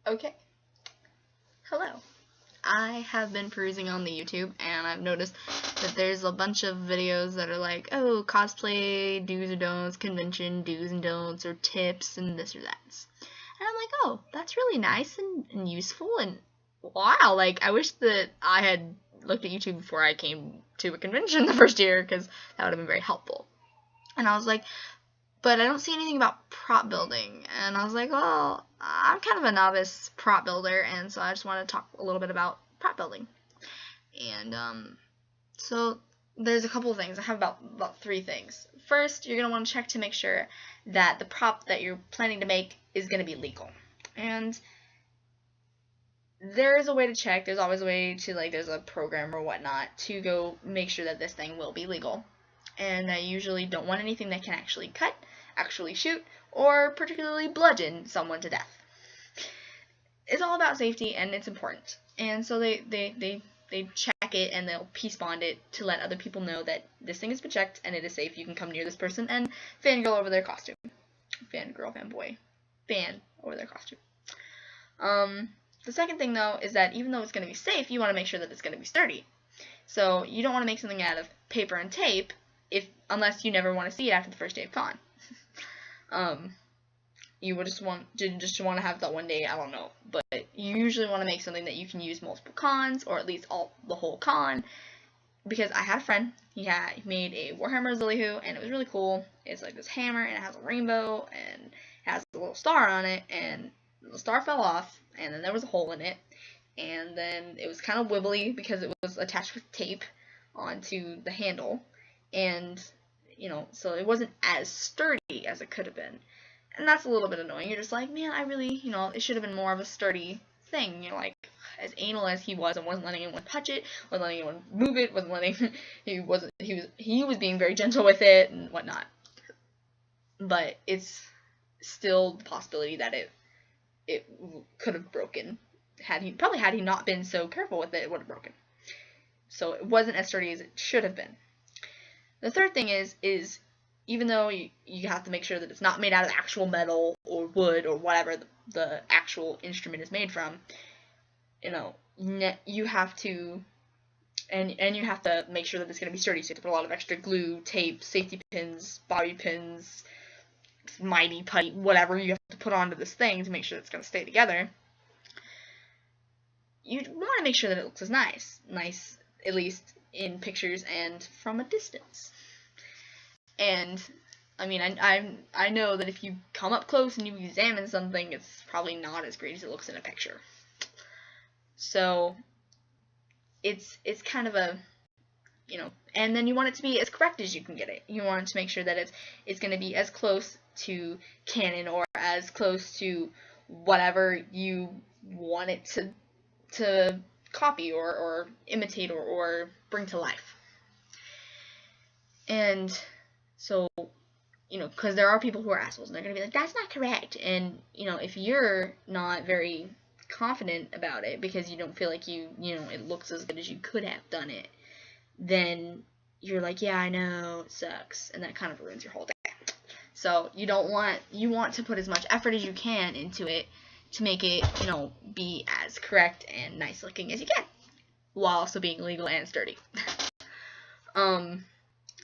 Okay. Hello. I have been perusing on the YouTube, and I've noticed that there's a bunch of videos that are like, oh, cosplay do's or don'ts, convention do's and don'ts, or tips, and this or that. And I'm like, oh, that's really nice and useful, and wow, like, I wish that I had looked at YouTube before I came to a convention the first year, because that would have been very helpful. And I was like, but I don't see anything about prop building. And I was like, well, I'm kind of a novice prop builder, and so I just want to talk a little bit about prop building. And so there's a couple of things. I have about 3 things. First, you're going to want to check to make sure that the prop that you're planning to make is going to be legal. And there is a way to check. There's always a way to, like, there's a program or whatnot to go make sure that this thing will be legal. And I usually don't want anything that can actually cut, actually shoot, or particularly bludgeon someone to death. It's all about safety, and it's important. And so they check it, and they'll piece bond it to let other people know that this thing has been checked, and it is safe. You can come near this person and fangirl over their costume. Fangirl, fanboy. Fan over their costume. The second thing, though, is that even though it's going to be safe, you want to make sure that it's going to be sturdy. So you don't want to make something out of paper and tape, unless you never want to see it after the first day of con. You would just want to have that one day, I don't know, but you usually want to make something that you can use multiple cons, or at least the whole con, because I had a friend, he made a Warhammer Zillihu, and it was really cool. It's like this hammer, and it has a rainbow, and it has a little star on it, and the star fell off, and then there was a hole in it, and then it was kind of wibbly because it was attached with tape onto the handle, and so it wasn't as sturdy as it could have been. And that's a little bit annoying. You're just like, man, I really, it should have been more of a sturdy thing. Like, as anal as he was and wasn't letting anyone touch it, wasn't letting anyone move it, wasn't letting, he was being very gentle with it and whatnot. But it's still the possibility that it could have broken. Had he not been so careful with it, it would have broken. So it wasn't as sturdy as it should have been. The third thing is even though you have to make sure that it's not made out of actual metal or wood or whatever the actual instrument is made from, you have to, and you have to make sure that it's going to be sturdy. So you have to put a lot of extra glue, tape, safety pins, bobby pins, mighty putty, whatever you have to put onto this thing to make sure it's going to stay together. You want to make sure that it looks as nice, at least in pictures and from a distance. And I mean, I know that if you come up close and you examine something, it's probably not as great as it looks in a picture. So it's kind of a, and then you want it to be as correct as you can get it. You want to make sure that it's going to be as close to canon or as close to whatever you want it to copy or imitate or bring to life. And so, because there are people who are assholes, and they're going to be like, that's not correct. And, if you're not very confident about it because you don't feel like it looks as good as you could have done it, then you're like, yeah, I know, it sucks. And that kind of ruins your whole day. So you want to put as much effort as you can into it to make it, be as correct and nice looking as you can, while also being legal and sturdy.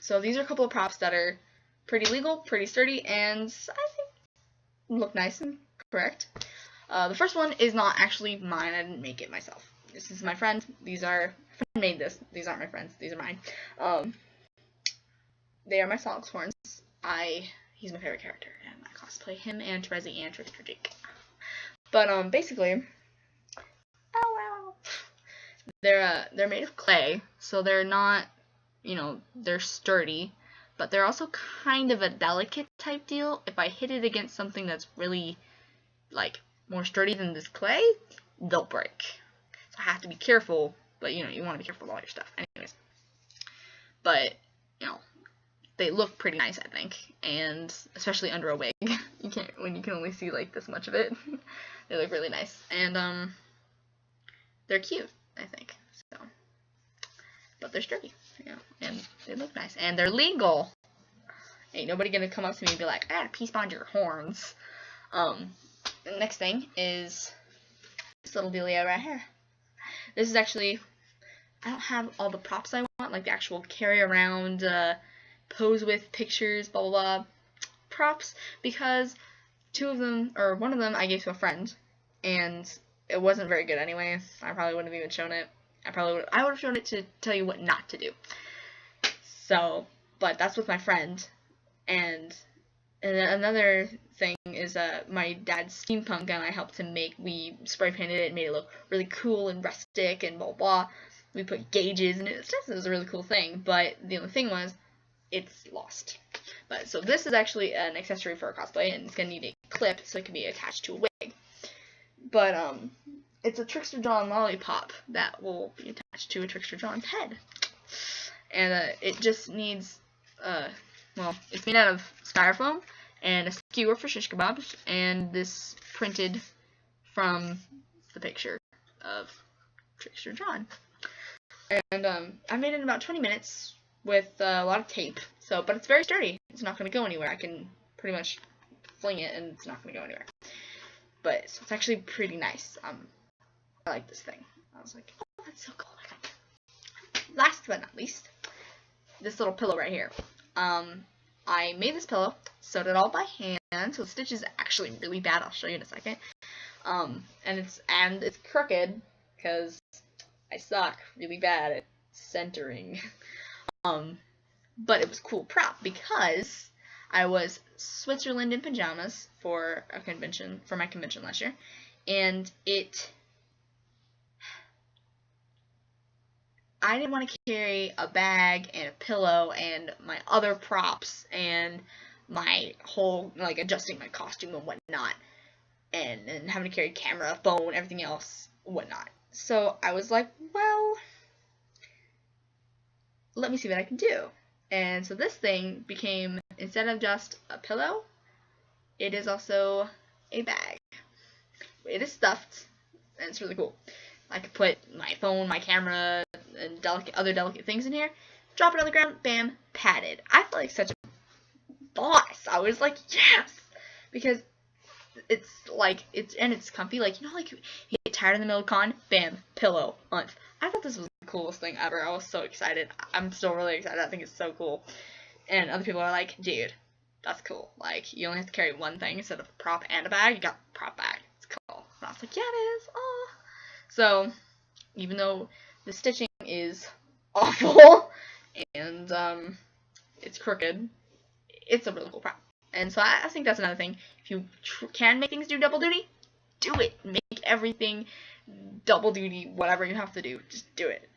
So these are a couple of props that are pretty legal, pretty sturdy, and I think look nice and correct. The first one is not actually mine. I didn't make it myself. This is my friend. Friend made this. These aren't my friends. These are mine. They are my Sonic horns. He's my favorite character, and I cosplay him and Terezi and Trickster Jake. But basically, they're made of clay, so they're not, they're sturdy, but they're also kind of a delicate type deal. If I hit it against something that's really, like, more sturdy than this clay, they'll break. So I have to be careful, but, you want to be careful with all your stuff. Anyways. But, they look pretty nice, I think, and especially under a wig. When you can only see, like, this much of it. They look really nice. And, they're cute, I think. So, but they're sturdy, and they look nice, and they're legal. Ain't nobody gonna come up to me and be like, I gotta piece bond your horns. The next thing is this little dealio right here. This is actually, I don't have all the props I want, like the actual carry around, pose with pictures, blah blah blah props, because one of them I gave to a friend, and it wasn't very good anyway. I probably wouldn't have even shown it. I would have shown it to tell you what not to do. So, but that's with my friend. And another thing is my dad's steampunk gun I helped him make. We spray painted it and made it look really cool and rustic and blah blah. We put gauges and it was a really cool thing, but the only thing was it's lost. But so this is actually an accessory for a cosplay, and it's gonna need a clip so it can be attached to a wig. But it's a Trickster John lollipop that will be attached to a Trickster John's head, and it just needs well, it's made out of styrofoam and a skewer for shish kebabs, and this printed from the picture of Trickster John. And I made it in about 20 minutes with a lot of tape. So, but it's very sturdy. It's not going to go anywhere. I can pretty much fling it and it's not going to go anywhere. But so it's actually pretty nice. I like this thing. I was like, oh, that's so cool. Last but not least, this little pillow right here. I made this pillow, sewed it all by hand, so the stitch is actually really bad. I'll show you in a second. And it's crooked because I suck really bad at centering. But it was a cool prop because I was Switzerland in pajamas for my convention last year, and I didn't want to carry a bag and a pillow and my other props and my whole, like, adjusting my costume and whatnot, and having to carry camera, phone, everything else, whatnot. So I was like, well, let me see what I can do. And so this thing became, instead of just a pillow, it is also a bag. It is stuffed, and it's really cool. I could put my phone, my camera, and other delicate things in here, drop it on the ground, bam, padded. I felt like such a boss. I was like, yes! Because it's comfy. Like, you know, like, you get tired in the middle of con, bam, pillow, I thought this was the coolest thing ever. I was so excited. I'm still really excited. I think it's so cool. And other people are like, dude, that's cool. Like, you only have to carry one thing instead of a prop and a bag. You got a prop bag. It's cool. And I was like, yeah, it is. Oh. So, even though the stitching is awful and it's crooked, it's a really cool prop. And so I think that's another thing. If you can make things do double duty, do it. Make everything double duty, whatever you have to do, just do it.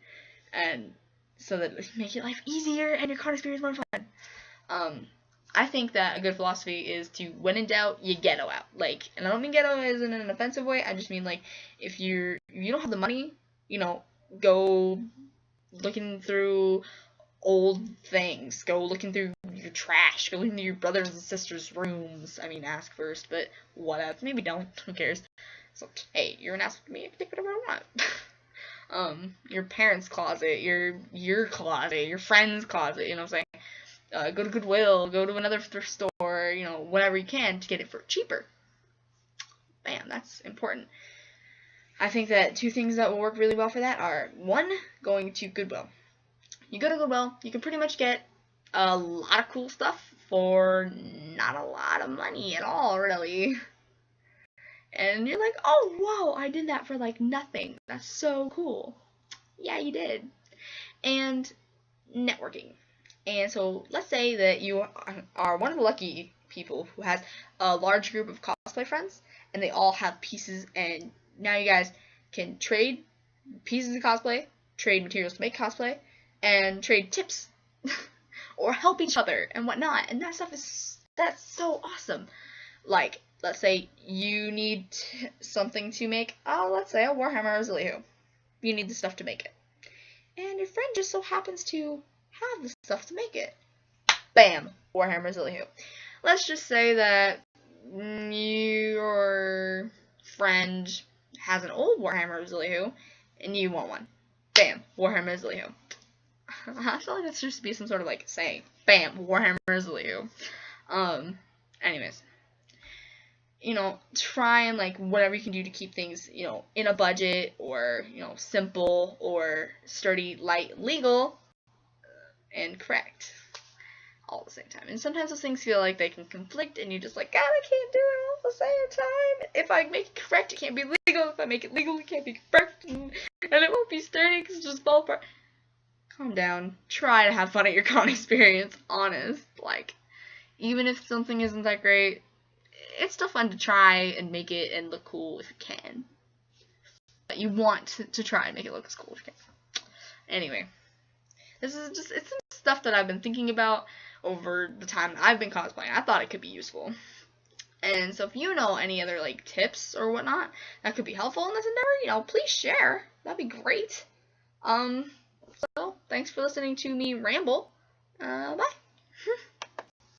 And so that it make your life easier and your con experience more fun. I think that a good philosophy is to, when in doubt, you ghetto out. Like, and I don't mean ghetto as in an offensive way. I just mean, like, if you don't have the money, you know, go looking through old things. Go looking through your trash. Go looking through your brothers and sisters' rooms. I mean, ask first, but whatever. Maybe don't. Who cares? So, hey, you're an ask me. Take whatever I want. Your parents' closet, your closet, your friend's closet. You know what I'm saying? Go to Goodwill. Go to another thrift store. You know, whatever you can to get it for cheaper. Bam, that's important. I think that two things that will work really well for that are, one, going to Goodwill. You go to Goodwill, you can pretty much get a lot of cool stuff for not a lot of money at all, really. And you're like, oh, whoa, I did that for, like, nothing. That's so cool. Yeah, you did. And networking. And so let's say that you are one of the lucky people who has a large group of cosplay friends, and they all have pieces, and now you guys can trade pieces of cosplay, trade materials to make cosplay, and trade tips or help each other and whatnot. And that stuff that's so awesome. Like, let's say you need something to make, let's say a Warhammer Auxiliary. You need the stuff to make it. And your friend just so happens to have the stuff to make it. Bam! Warhammer Auxiliary. Let's just say that your friend has an old Warhammer Auxiliary and you want one. Bam! Warhammer Auxiliary. I feel like that should be some sort of, like, saying. Bam! Warhammer Auxiliary. Anyways. you know, try and like whatever you can do to keep things, you know, in a budget, or, you know, simple or sturdy, light, legal, and correct all at the same time. And sometimes those things feel like they can conflict, and you're just like, God, I can't do it all at the same time. If I make it correct, it can't be legal. If I make it legal, it can't be correct, and it won't be sturdy because it's just fall apart. Calm down. Try to have fun at your con experience, honest. Like, even if something isn't that great, it's still fun to try and make it and look cool if you can. But you want to try and make it look as cool as you can. Anyway, this is just, it's some stuff that I've been thinking about over the time that I've been cosplaying. I thought it could be useful. And so if you know any other like tips or whatnot that could be helpful in this endeavor, you know, please share. That'd be great. So thanks for listening to me ramble. Bye.